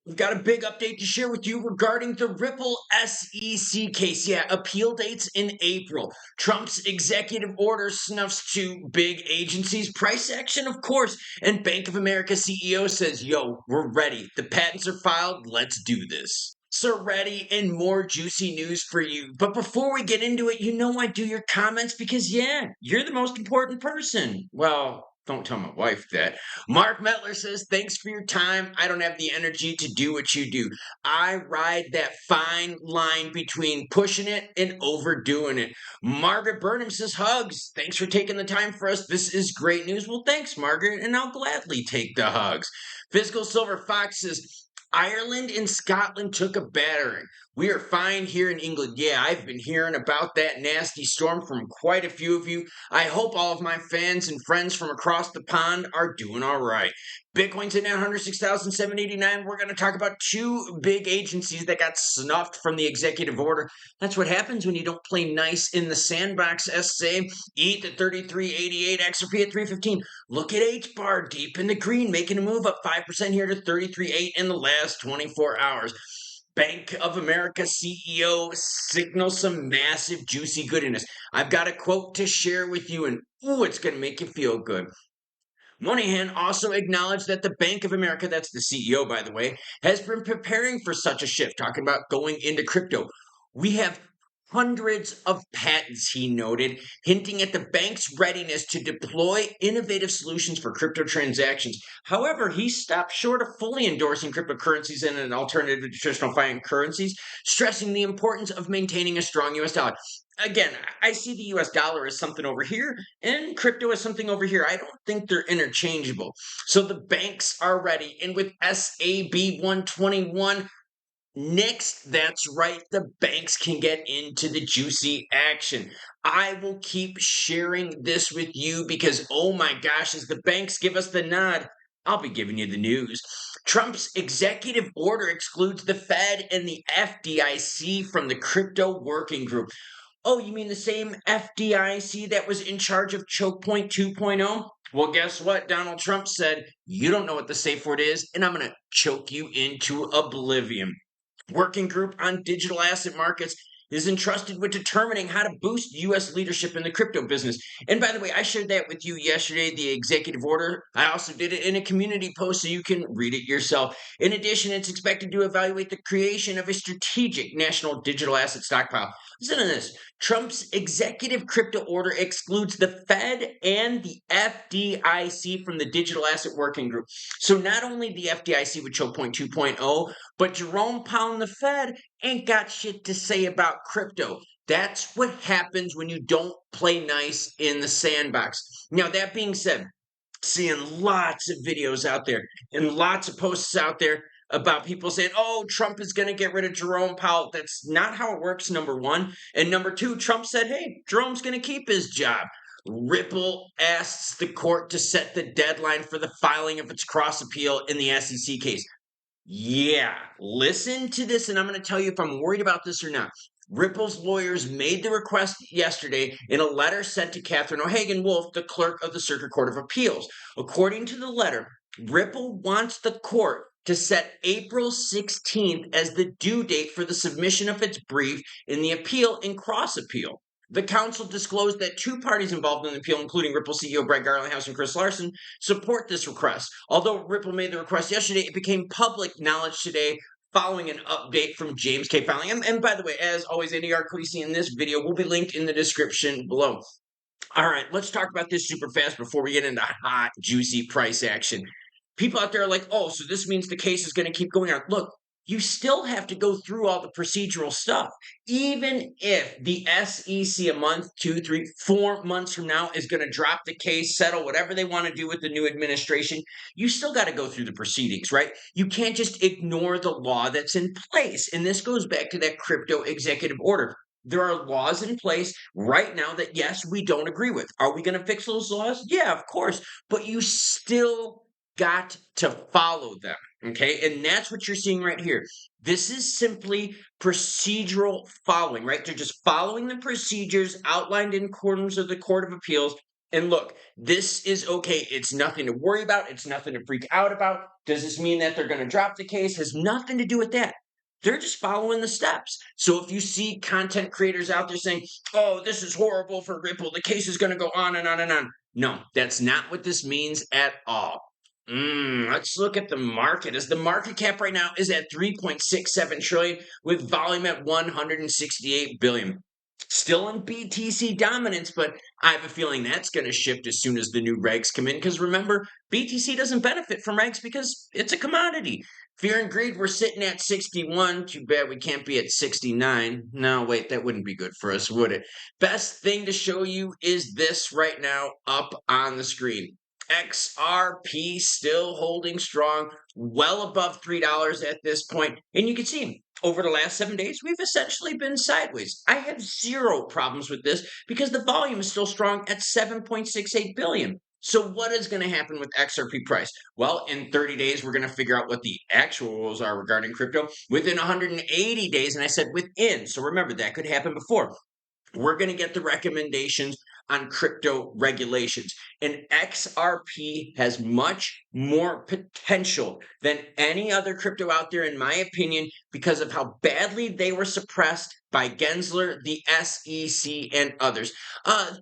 We've got a big update to share with you regarding the Ripple SEC case. Yeah, appeal dates in April. Trump's executive order snuffs two big agencies. Price action, of course. And Bank of America CEO says, yo, we're ready. The patents are filed. Let's do this. So ready and more juicy news for you. But before we get into it, you know I do your comments because, yeah, you're the most important person. Well, don't tell my wife that. Mark Mettler says, thanks for your time. I don't have the energy to do what you do. I ride that fine line between pushing it and overdoing it. Margaret Burnham says, hugs. Thanks for taking the time for us. This is great news. Well, thanks, Margaret, and I'll gladly take the hugs. Fiscal Silver Fox says, Ireland and Scotland took a battering. We are fine here in England. Yeah, I've been hearing about that nasty storm from quite a few of you. I hope all of my fans and friends from across the pond are doing all right. Bitcoin's at 906,789. We're going to talk about two big agencies that got snuffed from the executive order. That's what happens when you don't play nice in the sandbox, SA. ETH at 33.88, XRP at 315. Look at H-bar deep in the green, making a move up 5% here to 33.8 in the last 24 hours. Bank of America CEO signals some massive juicy goodness. I've got a quote to share with you, and ooh, it's going to make you feel good. Moynihan also acknowledged that the Bank of America, that's the CEO, by the way, has been preparing for such a shift, talking about going into crypto. We have hundreds of patents, he noted, hinting at the bank's readiness to deploy innovative solutions for crypto transactions. However, he stopped short of fully endorsing cryptocurrencies and an alternative to traditional fiat currencies, stressing the importance of maintaining a strong US dollar. Again, I see the US dollar as something over here and crypto as something over here. I don't think they're interchangeable. So the banks are ready. And with SAB 121, next, that's right, the banks can get into the juicy action. I will keep sharing this with you because, oh my gosh, as the banks give us the nod, I'll be giving you the news. Trump's executive order excludes the Fed and the FDIC from the crypto working group. Oh, you mean the same FDIC that was in charge of Choke Point 2.0? Well, guess what? Donald Trump said, you don't know what the safe word is, and I'm going to choke you into oblivion. Working group on digital asset markets is entrusted with determining how to boost U.S. leadership in the crypto business. And by the way, I shared that with you yesterday, the executive order. I also did it in a community post so you can read it yourself. In addition, it's expected to evaluate the creation of a strategic national digital asset stockpile. Listen to this. Trump's executive crypto order excludes the Fed and the FDIC from the digital asset working group. So not only the FDIC with Choke Point 2.0, but Jerome Powell and the Fed ain't got shit to say about crypto. That's what happens when you don't play nice in the sandbox. Now, that being said, seeing lots of videos out there and lots of posts out there about people saying, oh, Trump is going to get rid of Jerome Powell. That's not how it works, number one. And number two, Trump said, hey, Jerome's going to keep his job. Ripple asks the court to set the deadline for the filing of its cross appeal in the SEC case. Yeah, listen to this, and I'm going to tell you if I'm worried about this or not. Ripple's lawyers made the request yesterday in a letter sent to Catherine O'Hagan Wolf, the clerk of the Circuit Court of Appeals. According to the letter, Ripple wants the court to set April 16th as the due date for the submission of its brief in the appeal and cross appeal. The council disclosed that two parties involved in the appeal, including Ripple CEO Brett Garlinghouse and Chris Larson, support this request. Although Ripple made the request yesterday, it became public knowledge today following an update from James K. Fowling. And by the way, as always, any article you see in this video will be linked in the description below. All right, let's talk about this super fast before we get into hot, juicy price action. People out there are like, oh, so this means the case is going to keep going on. Look, you still have to go through all the procedural stuff. Even if the SEC a month, 2, 3, 4 months from now is going to drop the case, settle whatever they want to do with the new administration, you still got to go through the proceedings, right? You can't just ignore the law that's in place. And this goes back to that crypto executive order. There are laws in place right now that, yes, we don't agree with. Are we going to fix those laws? Yeah, of course. But you still got to follow them. Okay, and that's what you're seeing right here. This is simply procedural following, right? They're just following the procedures outlined in terms of the Court of Appeals And look, this is okay. It's nothing to worry about. It's nothing to freak out about. Does this mean that they're going to drop the case? Has nothing to do with that. They're just following the steps. So if you see content creators out there saying, oh, this is horrible for Ripple, the case is going to go on and on and on. No, that's not what this means at all. Let's look at the market. As the market cap right now is at 3.67 trillion with volume at 168 billion. Still in BTC dominance, but I have a feeling that's going to shift as soon as the new regs come in. Because remember, BTC doesn't benefit from regs because it's a commodity. Fear and greed, we're sitting at 61. Too bad we can't be at 69. No, wait, that wouldn't be good for us, would it? Best thing to show you is this right now up on the screen. XRP still holding strong, well above $3 at this point. And you can see over the last 7 days, we've essentially been sideways. I have zero problems with this because the volume is still strong at 7.68 billion. So what is going to happen with XRP price? Well, in 30 days, we're going to figure out what the actual rules are regarding crypto. Within 180 days, and I said within, so remember that could happen before. We're going to get the recommendations on crypto regulations. And XRP has much more potential than any other crypto out there, in my opinion, because of how badly they were suppressed by Gensler, the SEC, and others.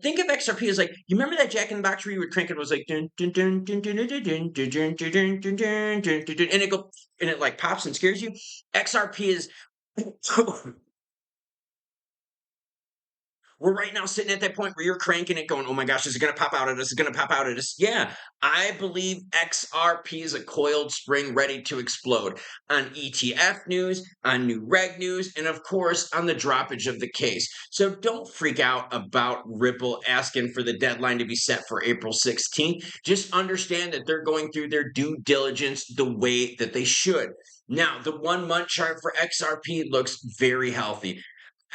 Think of XRP as like, you remember that Jack in the Box where you would crank it, was like, dun, dun, dun, dun, dun, dun, dun, dun, dun, dun, dun, dun, dun, dun, dun, and it like pops and scares you. XRP is we're right now sitting at that point where you're cranking it going, oh my gosh, is it going to pop out of this? Is it going to pop out of this? Yeah, I believe XRP is a coiled spring ready to explode on ETF news, on new reg news, and of course on the droppage of the case. So don't freak out about Ripple asking for the deadline to be set for April 16th. Just understand that they're going through their due diligence the way that they should. Now, the 1 month chart for XRP looks very healthy.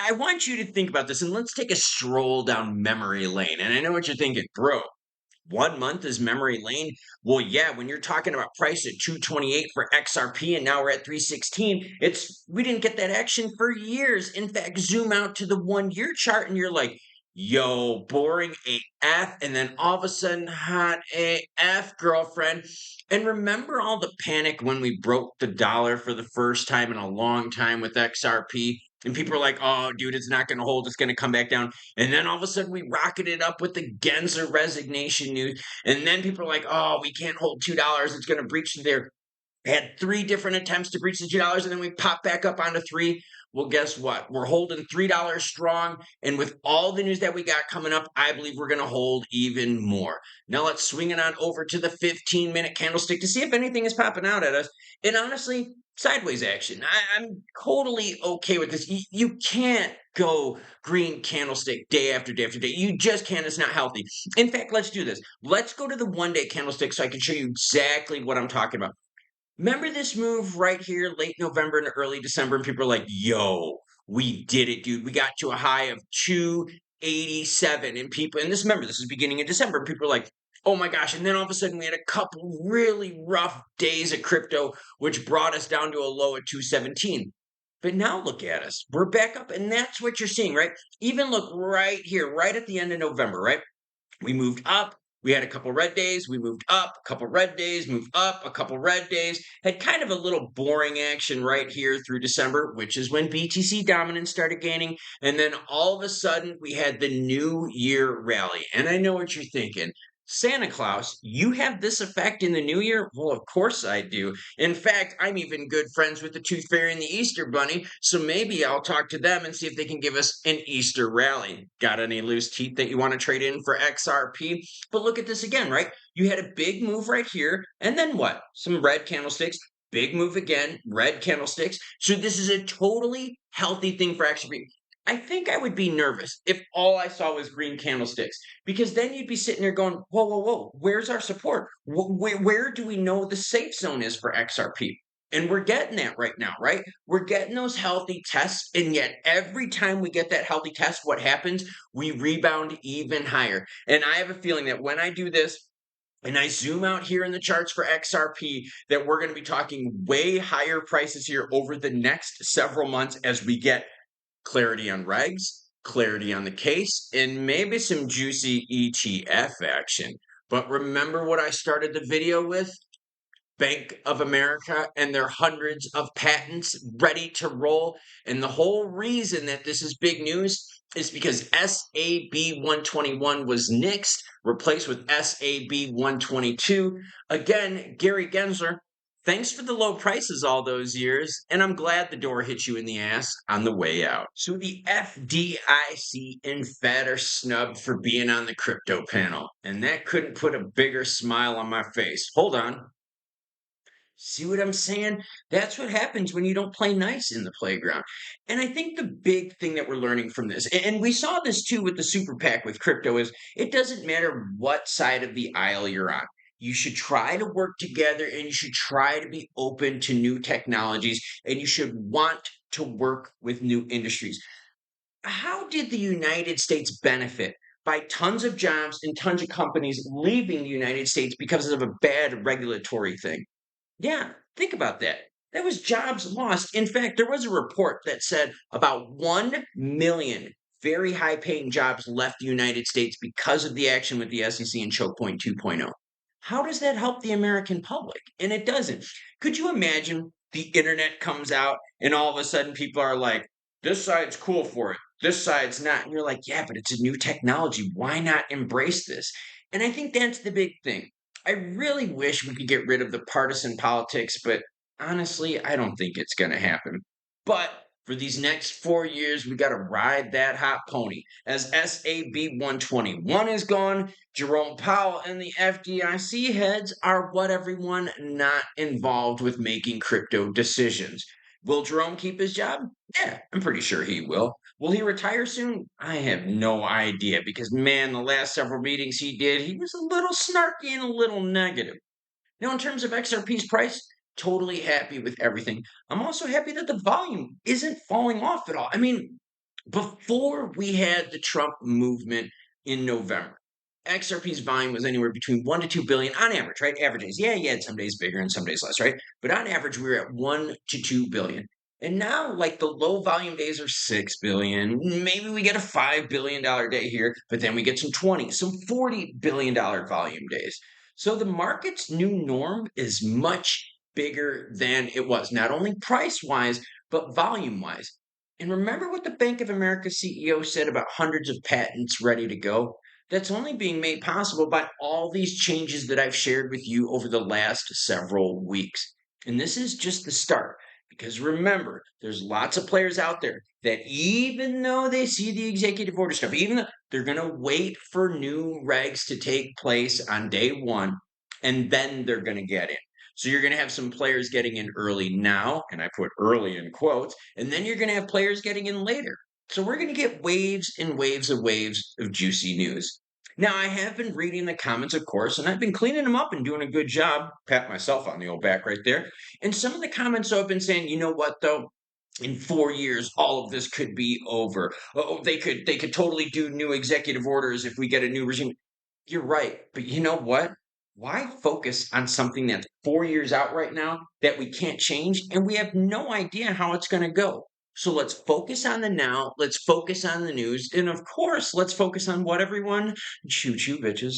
I want you to think about this and let's take a stroll down memory lane. And I know what you're thinking, bro. 1 month is memory lane. Well, yeah, when you're talking about price at 228 for XRP and now we're at 316, we didn't get that action for years. In fact, zoom out to the 1 year chart and you're like, yo, boring AF, and then all of a sudden hot AF, girlfriend. And remember all the panic when we broke the dollar for the first time in a long time with XRP? And people are like, oh, dude, it's not going to hold. It's going to come back down. And then all of a sudden we rocketed up with the Genza resignation news. And then people are like, oh, we can't hold $2. It's going to breach there. Had 3 different attempts to breach the $2, and then we popped back up onto 3. Well, guess what? We're holding $3 strong. And with all the news that we got coming up, I believe we're going to hold even more. Now let's swing it on over to the 15-minute candlestick to see if anything is popping out at us. And honestly, sideways action. I'm totally okay with this. You can't go green candlestick day after day after day. You just can't. It's not healthy. In fact, let's do this. Let's go to the 1-day candlestick so I can show you exactly what I'm talking about. Remember this move right here, late November and early December, and people are like, yo, we did it, dude. We got to a high of 287. And people, and remember, this is beginning of December, and people are like, oh my gosh. And then all of a sudden we had a couple really rough days of crypto, which brought us down to a low at 217. But now look at us. We're back up, and that's what you're seeing, right? Even look right here, right at the end of November, right? We moved up. We had a couple red days. We moved up, a couple red days, moved up, a couple red days. Had kind of a little boring action right here through December, which is when BTC dominance started gaining. And then all of a sudden, we had the New Year rally. And I know what you're thinking. Santa Claus, you have this effect in the new year? Well, of course I do. In fact, I'm even good friends with the Tooth Fairy and the Easter Bunny, so maybe I'll talk to them and see if they can give us an Easter rally. Got any loose teeth that you want to trade in for XRP? But look at this again, right? You had a big move right here, and then what? Some red candlesticks. Big move again, red candlesticks. So this is a totally healthy thing for XRP. I think I would be nervous if all I saw was green candlesticks, because then you'd be sitting there going, whoa, whoa, whoa, where's our support? Where do we know the safe zone is for XRP? And we're getting that right now, right? We're getting those healthy tests. And yet every time we get that healthy test, what happens? We rebound even higher. And I have a feeling that when I do this, and I zoom out here in the charts for XRP, that we're going to be talking way higher prices here over the next several months as we get clarity on regs, clarity on the case, and maybe some juicy ETF action. But remember what I started the video with? Bank of America and their hundreds of patents ready to roll. And the whole reason that this is big news is because SAB 121 was nixed, replaced with SAB 122. Again, Gary Gensler, thanks for the low prices all those years, and I'm glad the door hit you in the ass on the way out. So the FDIC and Fed are snubbed for being on the crypto panel, and that couldn't put a bigger smile on my face. Hold on. See what I'm saying? That's what happens when you don't play nice in the playground. And I think the big thing that we're learning from this, and we saw this too with the super PAC with crypto, is it doesn't matter what side of the aisle you're on. You should try to work together and you should try to be open to new technologies and you should want to work with new industries. How did the United States benefit by tons of jobs and tons of companies leaving the United States because of a bad regulatory thing? Yeah, think about that. That was jobs lost. In fact, there was a report that said about 1 million very high paying jobs left the United States because of the action with the SEC and Choke Point 2.0. How does that help the American public? And it doesn't. Could you imagine the internet comes out and all of a sudden people are like, this side's cool for it, this side's not. And you're like, yeah, but it's a new technology. Why not embrace this? And I think that's the big thing. I really wish we could get rid of the partisan politics, but honestly, I don't think it's going to happen. But for these next 4 years, we got to ride that hot pony. As SAB 121 is gone, Jerome Powell and the FDIC heads are what everyone not involved with making crypto decisions. Will Jerome keep his job? Yeah, I'm pretty sure he will. Will he retire soon? I have no idea because, man, the last several meetings he did, he was a little snarky and a little negative. Now, in terms of XRP's price, totally happy with everything. I'm also happy that the volume isn't falling off at all. I mean, before we had the Trump movement in November, XRP's volume was anywhere between 1 to 2 billion on average, right? Averages. Yeah, you had some days bigger and some days less, right? But on average, we were at 1 to 2 billion. And now, like the low volume days are 6 billion. Maybe we get a $5 billion day here, but then we get some 20, some $40 billion volume days. So the market's new norm is much bigger than it was, not only price wise, but volume wise. And remember what the Bank of America CEO said about hundreds of patents ready to go? That's only being made possible by all these changes that I've shared with you over the last several weeks. And this is just the start. Because remember, there's lots of players out there that even though they see the executive order stuff, even though they're going to wait for new regs to take place on day one, and then they're going to get in. So you're going to have some players getting in early now, and I put early in quotes, and then you're going to have players getting in later. So we're going to get waves and waves of juicy news. Now, I have been reading the comments, of course, and I've been cleaning them up and doing a good job. Pat myself on the old back right there. And some of the comments have been saying, you know what, though? In 4 years, all of this could be over. Oh, they could totally do new executive orders if we get a new regime. You're right, but you know what? Why focus on something that's 4 years out right now that we can't change and we have no idea how it's going to go? So let's focus on the now. Let's focus on the news. And of course, let's focus on what everyone choo choo bitches.